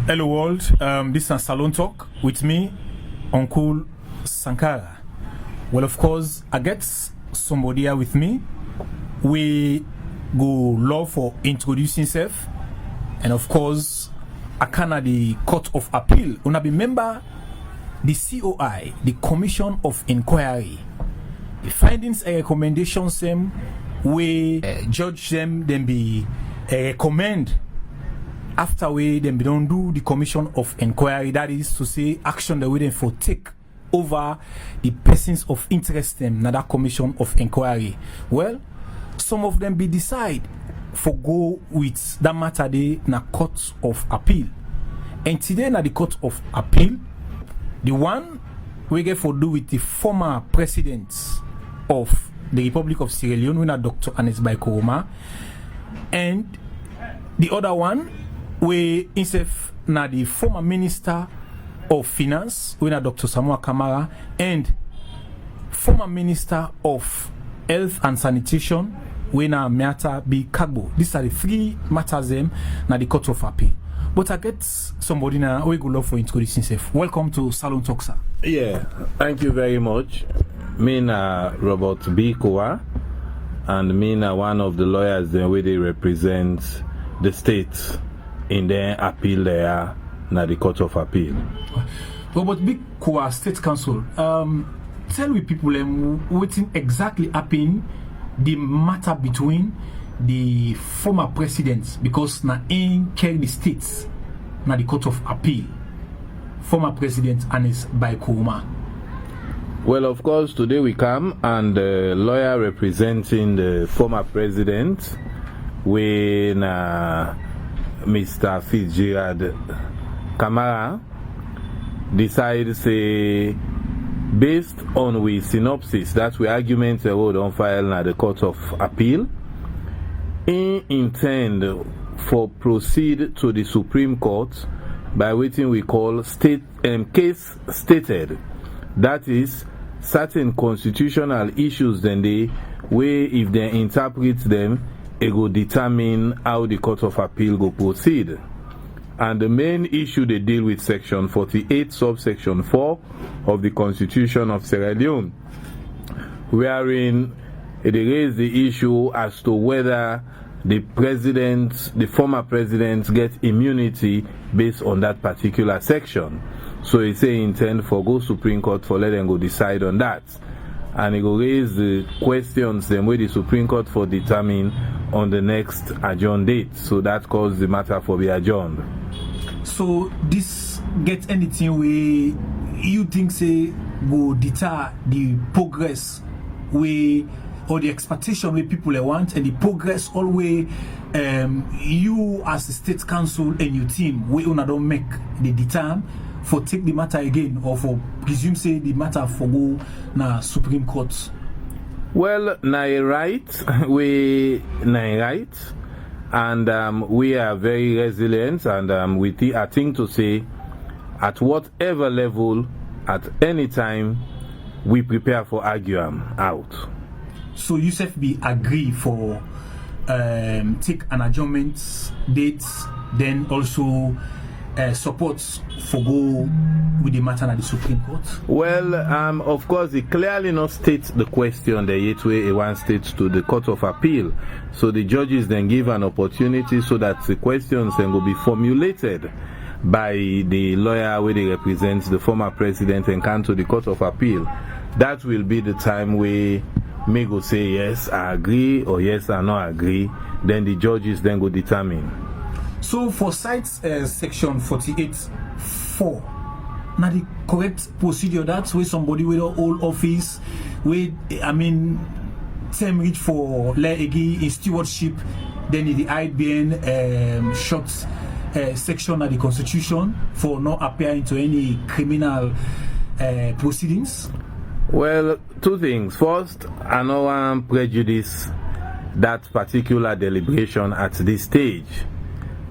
Hello world, this is Salon Talk with me, Uncle Sankara. Well, of course, I get somebody here with me. We go law for introducing himself, and of course, I can the Court of Appeal. Una be member the COI, the Commission of Inquiry. The findings and recommendations them we judge them, then be recommend after we then be don't do the Commission of Inquiry. That is to say, action that we then for take over the persons of interest them na that Commission of Inquiry. Well, some of them be decide for go with that matter they na Court of Appeal. And today na the Court of Appeal, the one we get for do with the former president of the Republic of Sierra Leone, we na Dr. Earnest by Koroma, and the other one we himself na the former Minister of Finance, we na Dr. Samura Kamara, and former Minister of Health and Sanitation, we na Miatta be Kargbo. These are the three matters them na the Court of Appeal. But I get somebody now we go love for introducing himself. Welcome to Salon Talk, sir. Yeah, thank you very much. Me na Robert B. Kowa, and me na one of the lawyers then where they represent the state in their appeal there na the Court of Appeal. Robert B. Kowa, State Counsel. Tell me people what exactly happened the matter between the former presidents, because na in carry the states na the Court of Appeal. Former President Earnest by Koroma. Well, of course, today we come and the lawyer representing the former president, when Mr. Fitzgerald Kamara decides, say, based on we synopsis that we argument the road on file at the Court of Appeal, he intend for proceed to the Supreme Court by what we call case stated. That is, certain constitutional issues then they way if they interpret them, it will determine how the Court of Appeal go proceed. And the main issue they deal with section 48 subsection 4 of the Constitution of Sierra Leone, wherein it raised the issue as to whether the former president get immunity based on that particular section. So it say intend for go Supreme Court for let them go decide on that. And it will raise the questions then where the Supreme Court for determine on the next adjourned date. So that caused the matter for be adjourned. So this get anything where you think say will deter the progress way or the expectation where people want, and the progress always you as the State Council and your team we una don't make the determine for take the matter again, or for presume say the matter for go na Supreme Court? Well, na right, we na right, and we are very resilient, and I think to say at whatever level, at any time, we prepare for argue out. So you self be agree for take an adjournment date, then also supports for go with the matter at the Supreme Court? Well, of course, it clearly not states the question the yet way one states to the Court of Appeal. So the judges then give an opportunity so that the questions then will be formulated by the lawyer where they represent the former president and come to the Court of Appeal. That will be the time where may go say yes, I agree, or yes, I not agree. Then the judges then go determine. So for cites section 48(4), now the correct procedure that's where somebody with an old office, with term reach for again in stewardship, then in the IBN short section of the Constitution for not appearing to any criminal proceedings. Well, two things. First, I no want prejudice that particular deliberation at this stage.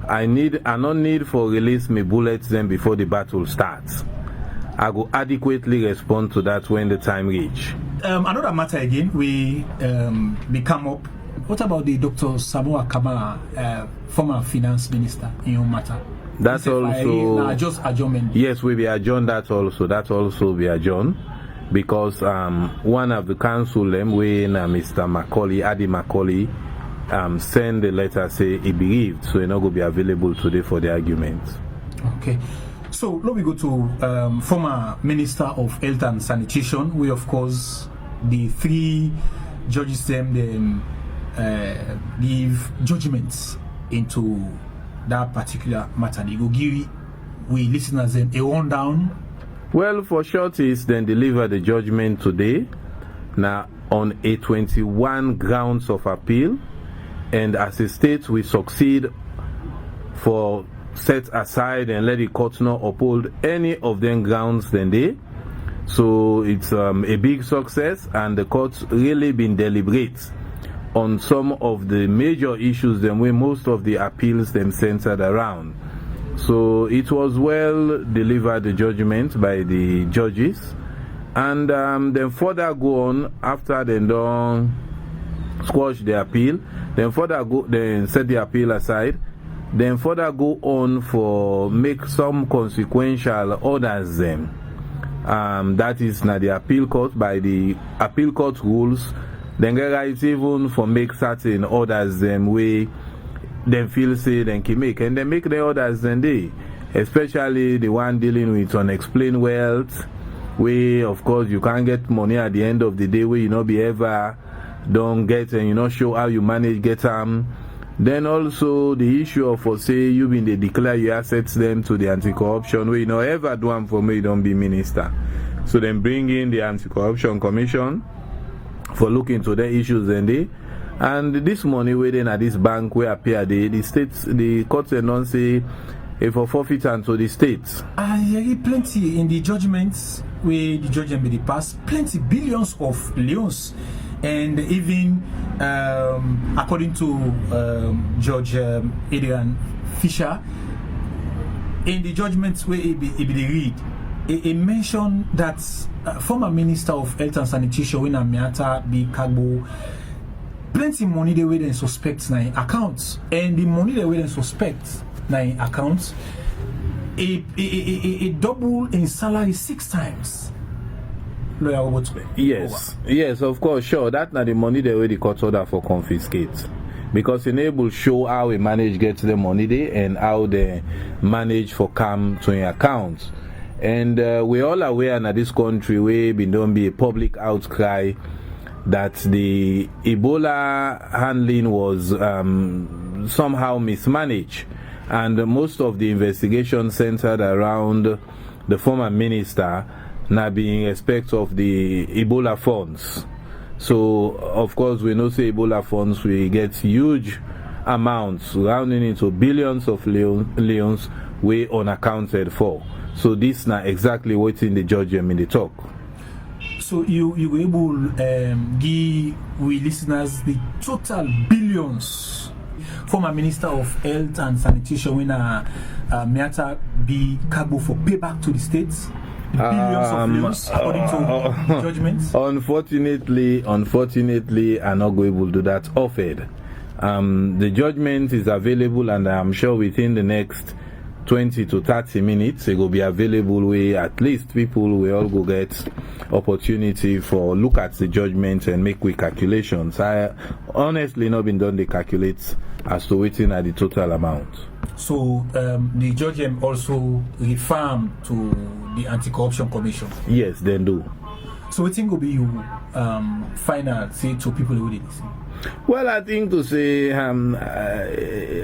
I no need for release me bullets then before the battle starts. I will adequately respond to that when the time reach. Another matter again, we come up What about the Dr. Samura Kamara, former finance minister, in your matter? That's also just adjournment. Yes, we be adjourned that also. That also be adjourned because one of the council them when Mr. Macaulay, Adi Macaulay, send the letter say he believed, so he not going to be available today for the argument. Okay. So let me go to former Minister of Health and Sanitation, where of course the three judges them then give judgments into that particular matter. They go give we listeners them a rundown. Well, for short is then deliver the judgment today. Now on a 21 grounds of appeal, and as a state we succeed for set aside and let the court not uphold any of them grounds then they. So it's a big success, and the court's really been deliberate on some of the major issues then where most of the appeals them centered around. So it was well delivered, the judgment by the judges, and then further go on after they don't squash the appeal, then further go, then set the appeal aside, then further go on for make some consequential orders them. That is now the appeal court, by the appeal court rules, then get right even for make certain orders them way them feel say then can make, and then make the orders then they, especially the one dealing with unexplained wealth, where of course you can't get money at the end of the day, where you not be ever don't get and you not show how you manage get them. Then also the issue of for say you been they declare your assets them to the anti-corruption, where you know ever do them for me don't be minister. So then bring in the anti-corruption commission for looking to the issues then they. And this money waiting at this bank where appear the states, the courts and non say for forfeiture to the states. Yeah, plenty in the judgments where the judgment be passed, plenty billions of leons. And even according to Judge Adrian Fisher, in the judgments where he read, he mentioned that former Minister of Health and Sanitation, when Miatta be Kargbo, plenty money they wait and suspect nine accounts, and the money they wait and suspect nine accounts, it double in salary 6 times. Yes, yes, of course, sure. That's not the money they already court order for confiscate, because enable show how we manage get the money there and how they manage for come to an account. And we're all aware that this country where been don't be a public outcry that the Ebola handling was somehow mismanaged, and most of the investigation centered around the former minister now being respect of the Ebola funds. So of course we know say Ebola funds we get huge amounts rounding into billions of leons way unaccounted for. So this now exactly what's in the judgment in the talk. So you were able give we listeners the total billions. Former Minister of Health and Sanitation when Miatta be Kargbo for payback to the states. Billions of leons according to judgments. Unfortunately, I'm not going to do that offered. The judgment is available, and I'm sure within the next 20 to 30 minutes it will be available where at least people will all go get opportunity for look at the judgment and make quick calculations. I honestly not been done the calculates as to waiting at the total amount. So the judgment also referred to the Anti-Corruption Commission. Yes, they do. So what think will be you final say to people who did this? Well, I think to say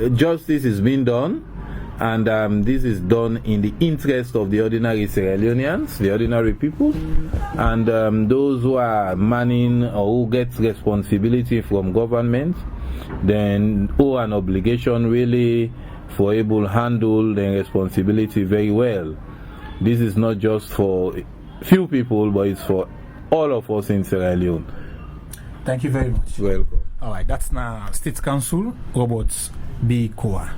justice is being done, and this is done in the interest of the ordinary Sierra Leoneans, the ordinary people, and those who are manning or who get responsibility from government, then owe an obligation really for able handle their responsibility very well. This is not just for few people, but it's for all of us in Sierra Leone. Thank you very much. Welcome. All right, that's now State Counsel Robert B. Kowa.